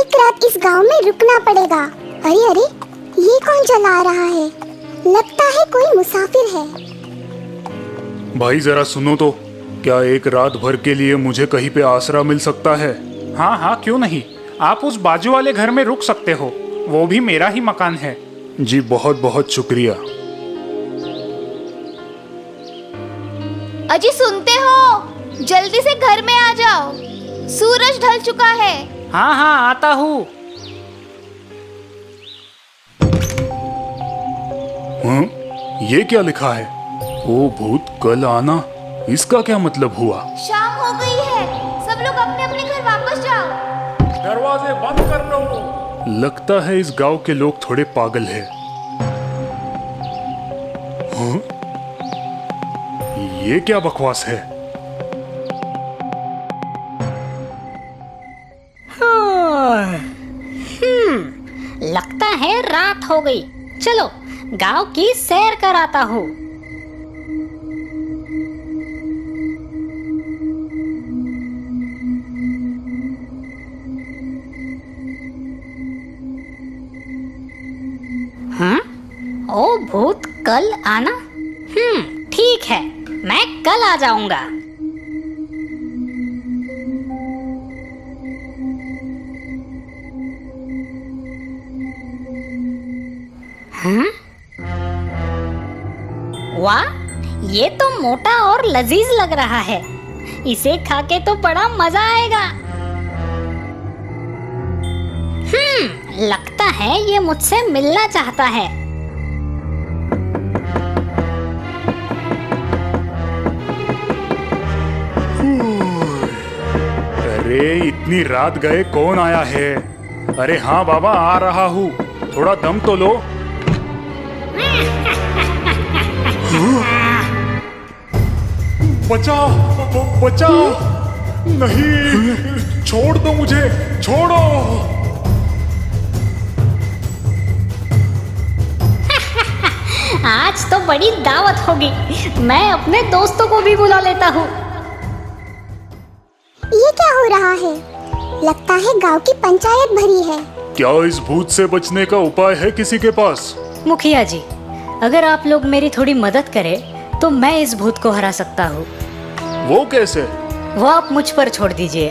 एक रात इस गांव में रुकना पड़ेगा। अरे अरे, ये कौन चला रहा है? लगता है कोई मुसाफिर है। भाई जरा सुनो तो, क्या एक रात भर के लिए मुझे कहीं पे आसरा मिल सकता है? हाँ हाँ, क्यों नहीं। आप उस बाजू वाले घर में रुक सकते हो, वो भी मेरा ही मकान है। जी बहुत बहुत शुक्रिया। अजी सुनते हो, जल्दी से घर में आ जाओ, सूरज ढल चुका है। हाँ हाँ, आता हूँ। हाँ, ये क्या लिखा है? ओ भूत कल आना, इसका क्या मतलब हुआ? शाम हो गई है, सब लोग अपने अपने घर वापस जाओ। दरवाजे बंद कर लो। लगता है इस गांव के लोग थोड़े पागल हैं। हाँ? ये क्या बकवास है? लगता है रात हो गई। चलो गांव की सैर कराता हूँ। हाँ? ओ भूत कल आना? ठीक है, मैं कल आ जाऊंगा। हाँ? वाह, ये तो मोटा और लजीज लग रहा है। इसे खा के तो बड़ा मजा आएगा। लगता है ये मुझसे मिलना चाहता है। अरे इतनी रात गए कौन आया है? अरे हाँ बाबा, आ रहा हूँ, थोड़ा दम तो लो। बचाओ बचाओ, नहीं, छोड़ दो मुझे, छोड़ो। आज तो बड़ी दावत होगी, मैं अपने दोस्तों को भी बुला लेता हूँ। ये क्या हो रहा है? लगता है गांव की पंचायत भरी है। क्या इस भूत से बचने का उपाय है किसी के पास? मुखिया जी, अगर आप लोग मेरी थोड़ी मदद करें तो मैं इस भूत को हरा सकता हूँ। वो कैसे? वो आप मुझ पर छोड़ दीजिए।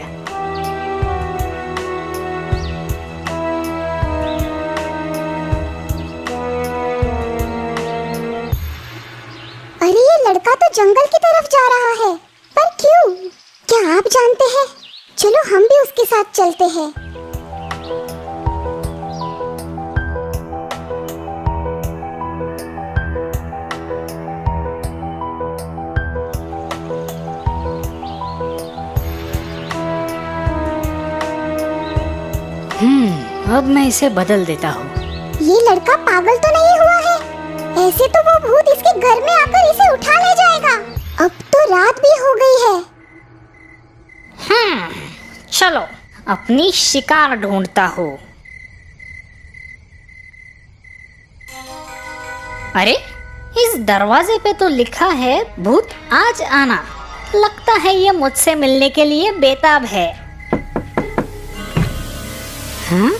अरे ये लड़का तो जंगल की तरफ जा रहा है, पर क्यों? क्या आप जानते हैं? चलो हम भी उसके साथ चलते हैं। अब मैं इसे बदल देता हूँ। ये लड़का पागल तो नहीं हुआ है? ऐसे तो वो भूत इसके घर में आकर इसे उठा ले जाएगा। अब तो रात भी हो गई है। चलो अपनी शिकार ढूंढता हूँ। अरे इस दरवाजे पे तो लिखा है भूत आज आना। लगता है ये मुझसे मिलने के लिए बेताब है। हाँ?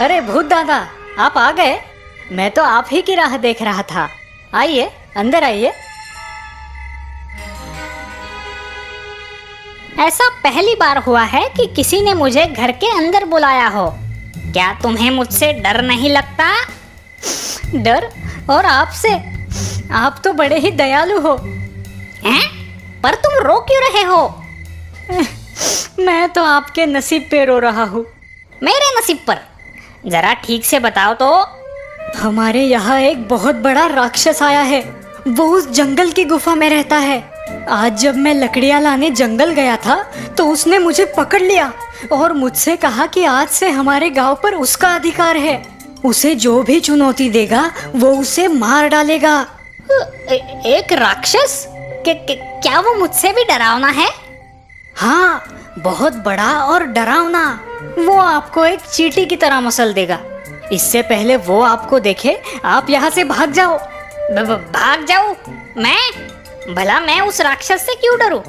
अरे भूत दादा, आप आ गए? मैं तो आप ही की राह देख रहा था। आइए, अंदर आइए। ऐसा पहली बार हुआ है कि किसी ने मुझे घर के अंदर बुलाया हो। क्या तुम्हें मुझसे डर नहीं लगता? डर? और आपसे? आप तो बड़े ही दयालु हो। हैं? पर तुम रो क्यों रहे हो? मैं तो आपके नसीब पे रो रहा हूँ। मेरे नसीब पर? जरा ठीक से बताओ तो। हमारे यहाँ एक बहुत बड़ा राक्षस आया है। वो उस जंगल की गुफा में रहता है। आज जब मैं लकड़ियाँ लाने जंगल गया था तो उसने मुझे पकड़ लिया और मुझसे कहा कि आज से हमारे गांव पर उसका अधिकार है। उसे जो भी चुनौती देगा वो उसे मार डालेगा। एक राक्षस? क्या वो मुझसे भी डरावना है? हाँ, बहुत बड़ा और डरावना। वो आपको एक चींटी की तरह मसल देगा। इससे पहले वो आपको देखे, आप यहाँ से भाग जाओ। भाग जाओ? मैं? भला मैं उस राक्षस से क्यों डरूं?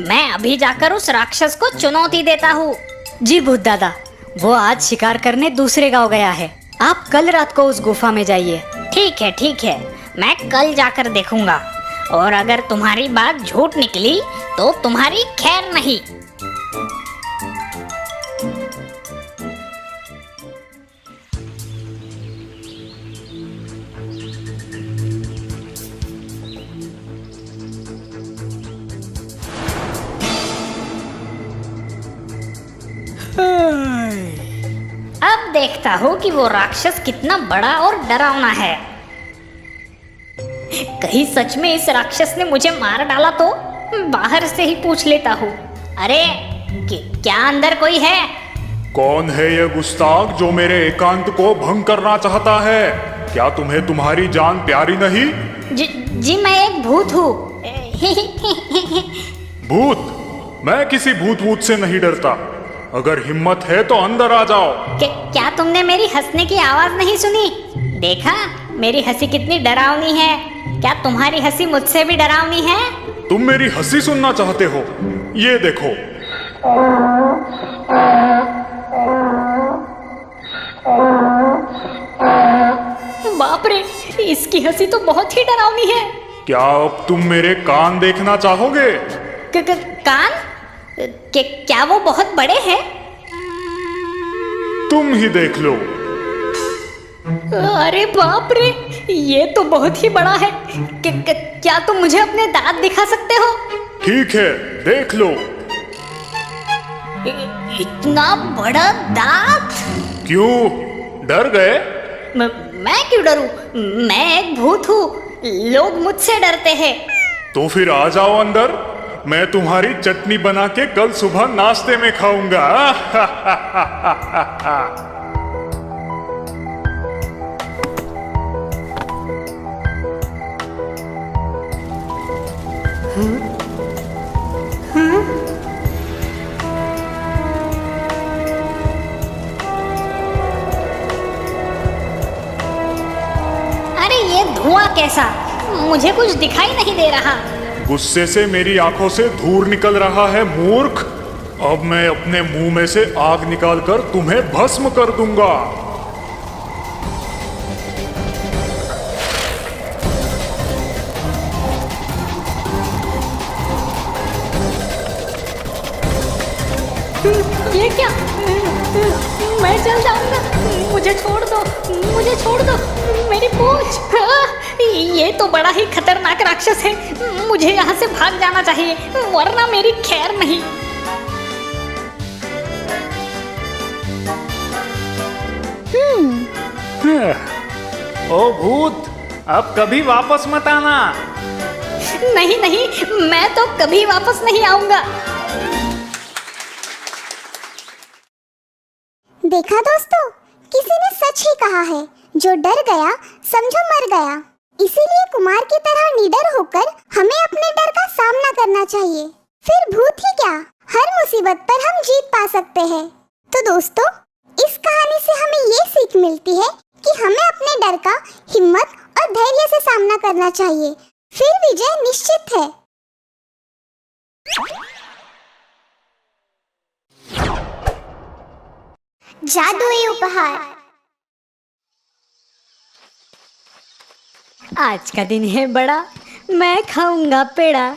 मैं अभी जाकर उस राक्षस को चुनौती देता हूँ। जी भूत दादा, वो आज शिकार करने दूसरे गांव गया है। आप कल रात को उस गुफा में जाइए। ठीक है, मैं कल जाकर देखूंगा, और अगर तुम्हारी बात झूठ निकली तो तुम्हारी खैर नहीं। अब देखता हूँ कि वो राक्षस कितना बड़ा और डरावना है। कहीं सच में इस राक्षस ने मुझे मार डाला तो बाहर से ही पूछ लेता हूँ। अरे क्या अंदर कोई है? कौन है ये गुस्ताख जो मेरे एकांत को भंग करना चाहता है? क्या तुम्हें तुम्हारी जान प्यारी नहीं? जी मैं एक भूत हूँ। भूत? मैं किसी भूत से नहीं डरता। अगर हिम्मत है तो अंदर आ जाओ। क्या तुमने मेरी हंसने की आवाज नहीं सुनी? देखा मेरी हंसी कितनी डरावनी है। क्या तुम्हारी हंसी मुझसे भी डरावनी है? तुम मेरी हंसी सुनना चाहते हो? ये देखो। बाप रे, इसकी हंसी तो बहुत ही डरावनी है। क्या अब तुम मेरे कान देखना चाहोगे? कान? क्या वो बहुत बड़े हैं? तुम ही देख लो। अरे बाप रे, ये तो बहुत ही बड़ा है। क्या तुम मुझे अपने दांत दिखा सकते हो? ठीक है, देख लो। इतना बड़ा दांत? क्यों, डर गए? मैं क्यों डरूं? मैं एक भूत हूँ, लोग मुझसे डरते हैं। तो फिर आ जाओ अंदर। मैं तुम्हारी चटनी बना के कल सुबह नाश्ते में खाऊंगा। अरे ये धुआं कैसा? मुझे कुछ दिखाई नहीं दे रहा। गुस्से से मेरी आंखों से धूर निकल रहा है मूर्ख। अब मैं अपने मुंह में से आग निकालकर तुम्हें भस्म कर दूंगा। ये क्या? मैं जल जाऊंगा। मुझे छोड़ दो, मुझे छोड़ दो। मेरी पूंछ! ये तो बड़ा ही खतरनाक राक्षस है। मुझे यहाँ से भाग जाना चाहिए, वरना मेरी खैर नहीं। ओ भूत, अब कभी वापस मत आना। नहीं, मैं तो कभी वापस नहीं आऊंगा। देखा दोस्तों, किसी ने सच ही कहा है, जो डर गया समझो मर गया। इसीलिए कुमार की तरह निडर होकर हमें अपने डर का सामना करना चाहिए। फिर भूत ही क्या, हर मुसीबत पर हम जीत पा सकते हैं। तो दोस्तों, इस कहानी से हमें ये सीख मिलती है कि हमें अपने डर का हिम्मत और धैर्य से सामना करना चाहिए। फिर विजय निश्चित है। जादुई उपहार। आज का दिन है बड़ा, मैं खाऊंगा पेड़ा।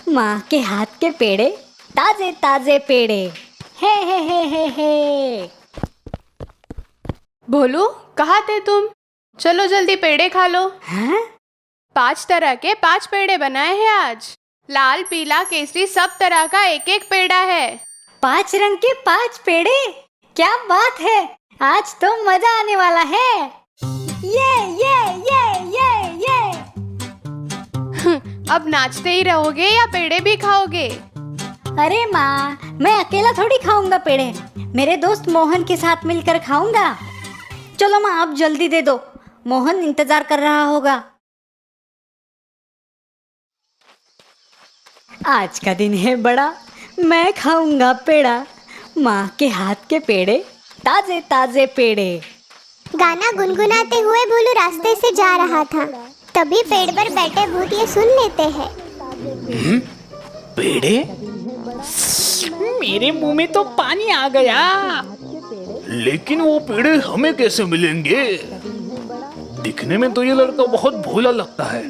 माँ के हाथ के पेड़े, ताजे ताजे पेड़े। हे। भोलू, कहाँ थे तुम? चलो जल्दी पेड़े खा लो। हाँ? 5 तरह के 5 पेड़े बनाए हैं आज। लाल, पीला, केसरी, सब तरह का एक एक पेड़ा है। 5 रंग के 5 पेड़े? क्या बात है, आज तो मजा आने वाला है। ये। अब नाचते ही रहोगे या पेड़े भी खाओगे? अरे माँ, मैं अकेला थोड़ी खाऊंगा पेड़े, मेरे दोस्त मोहन के साथ मिलकर खाऊंगा। चलो माँ, आप जल्दी दे दो, मोहन इंतजार कर रहा होगा। आज का दिन है बड़ा, मैं खाऊंगा पेड़ा। माँ के हाथ के पेड़े, ताजे ताजे पेड़े। गाना गुनगुनाते हुए भोलू रास्ते से जा रहा था। तभी पेड़ पर बैठे भूत ये सुन लेते हैं। पेड़े? मेरे मुंह में तो पानी आ गया। लेकिन वो पेड़े हमें कैसे मिलेंगे? दिखने में तो ये लड़का बहुत भोला लगता है।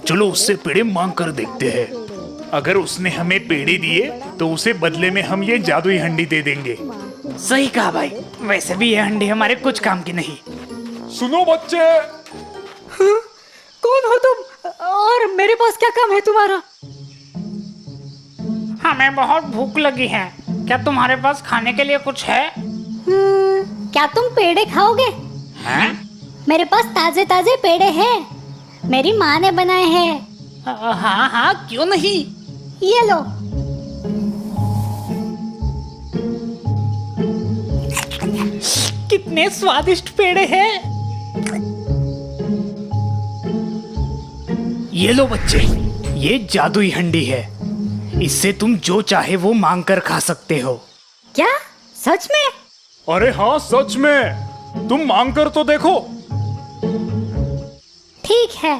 चलो उससे पेड़े मांग कर देखते हैं। अगर उसने हमें पेड़े दिए तो उसे बदले में हम ये जादुई हंडी दे देंगे। सही कहा भाई। वैसे भी ये हंडी हमारे कुछ काम की नहीं। सुनो बच्चे, कौन हो तुम और मेरे पास क्या काम है तुम्हारा? हमें बहुत भूख लगी है, क्या तुम्हारे पास खाने के लिए कुछ है? क्या तुम पेड़े खाओगे? हैं? मेरे पास ताजे ताजे पेड़े हैं, मेरी माँ ने बनाए हैं। हाँ हाँ, क्यों नहीं। ये लो। कितने स्वादिष्ट पेड़े हैं। ये लो बच्चे, ये जादुई हंडी है। इससे तुम जो चाहे वो मांग कर खा सकते हो। क्या सच में? अरे हाँ सच में, तुम मांग कर तो देखो। ठीक है,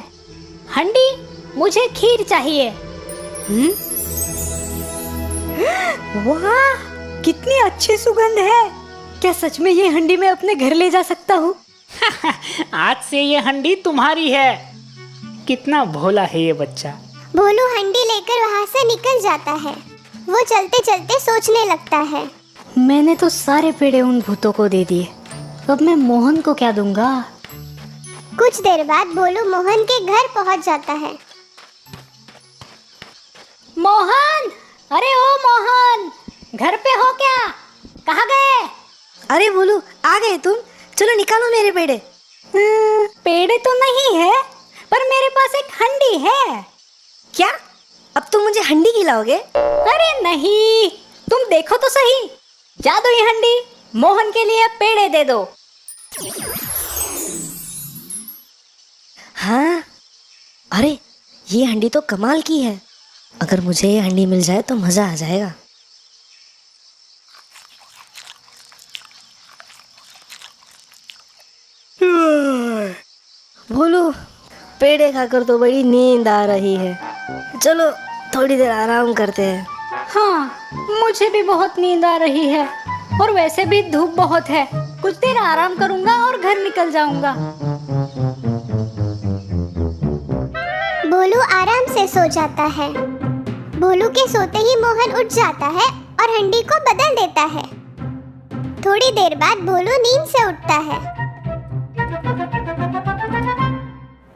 हंडी मुझे खीर चाहिए। वाह, कितनी अच्छी सुगंध है। क्या सच में ये हंडी मैं अपने घर ले जा सकता हूँ? आज से ये हंडी तुम्हारी है। कितना भोला है ये बच्चा। भोलू हंडी लेकर वहाँ से निकल जाता है। वो चलते चलते सोचने लगता है, मैंने तो सारे पेड़े उन भूतों को दे दिए, अब मैं मोहन को क्या दूंगा? कुछ देर बाद भोलू मोहन के घर पहुँच जाता है। मोहन, अरे ओ मोहन, घर पे हो क्या? कहाँ गए? अरे बोलू, आ गए तुम? चलो निकालो मेरे पेड़े। पेड़े तो नहीं है, पर मेरे पास एक हंडी है। क्या? अब तुम मुझे हंडी खिलाओगे? अरे नहीं, तुम देखो तो सही। जादुई हंडी, मोहन के लिए पेड़े दे दो। हाँ, अरे ये हंडी तो कमाल की है। अगर मुझे ये हंडी मिल जाए तो मजा आ जाएगा। बोलू, पेड़े खाकर तो बड़ी नींद आ रही है। चलो थोड़ी देर आराम करते हैं। हाँ, मुझे भी बहुत नींद आ रही है और वैसे भी धूप बहुत है। कुछ देर आराम करूंगा और घर निकल जाऊंगा। भोलू आराम से सो जाता है। भोलू के सोते ही मोहन उठ जाता है और हंडी को बदल देता है। थोड़ी देर बाद भोलू नींद से उठता है।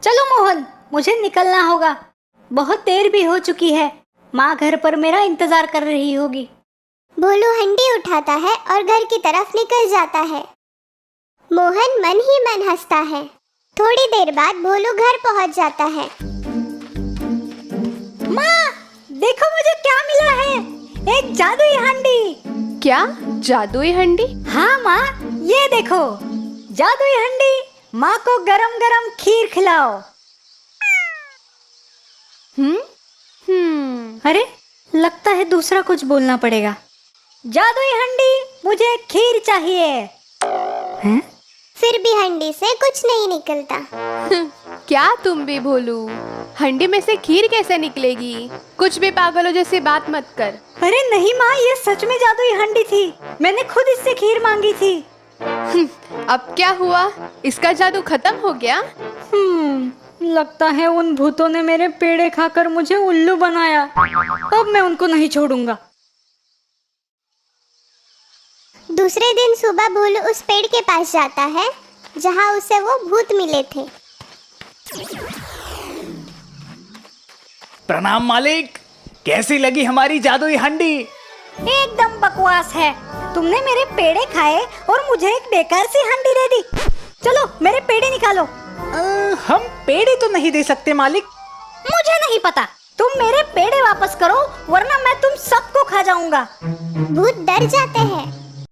चलो मोहन, मुझे निकलना होगा। बहुत देर भी हो चुकी है। माँ घर पर मेरा इंतजार कर रही होगी। भोलू हंडी उठाता है और घर की तरफ निकल जाता है। मोहन मन ही मन हंसता है। थोड़ी देर बाद भोलू घर पहुंच जाता है। माँ, देखो मुझे क्या मिला है, एक जादुई हंडी। क्या जादुई हंडी? हाँ माँ, ये देखो जादुई हंडी। माँ को गरम गरम खीर खिलाओ। अरे, लगता है दूसरा कुछ बोलना पड़ेगा। जादुई हंडी, मुझे खीर चाहिए। हैं? फिर भी हंडी से कुछ नहीं निकलता। क्या तुम भी भोलू, हंडी में से खीर कैसे निकलेगी? कुछ भी पागलों जैसी बात मत कर। अरे नहीं माँ, ये सच में जादुई हंडी थी। मैंने खुद इससे खीर मांगी थी। अब क्या हुआ? इसका जादू खत्म हो गया? लगता है उन भूतों ने मेरे पेड़े खाकर मुझे उल्लू बनाया। अब मैं उनको नहीं छोड़ूंगा। दूसरे दिन सुबह भोलू उस पेड़ के पास जाता है जहाँ उसे वो भूत मिले थे। प्रणाम मालिक, कैसी लगी हमारी जादुई हंडी? एकदम बकवास है। तुमने मेरे पेड़े खाए और मुझे एक बेकार सी हंडी दे दी। चलो मेरे पेड़े निकालो। हम पेड़े तो नहीं दे सकते मालिक। मुझे नहीं पता, तुम मेरे पेड़े वापस करो वरना मैं तुम सबको खा जाऊंगा। भूत डर जाते हैं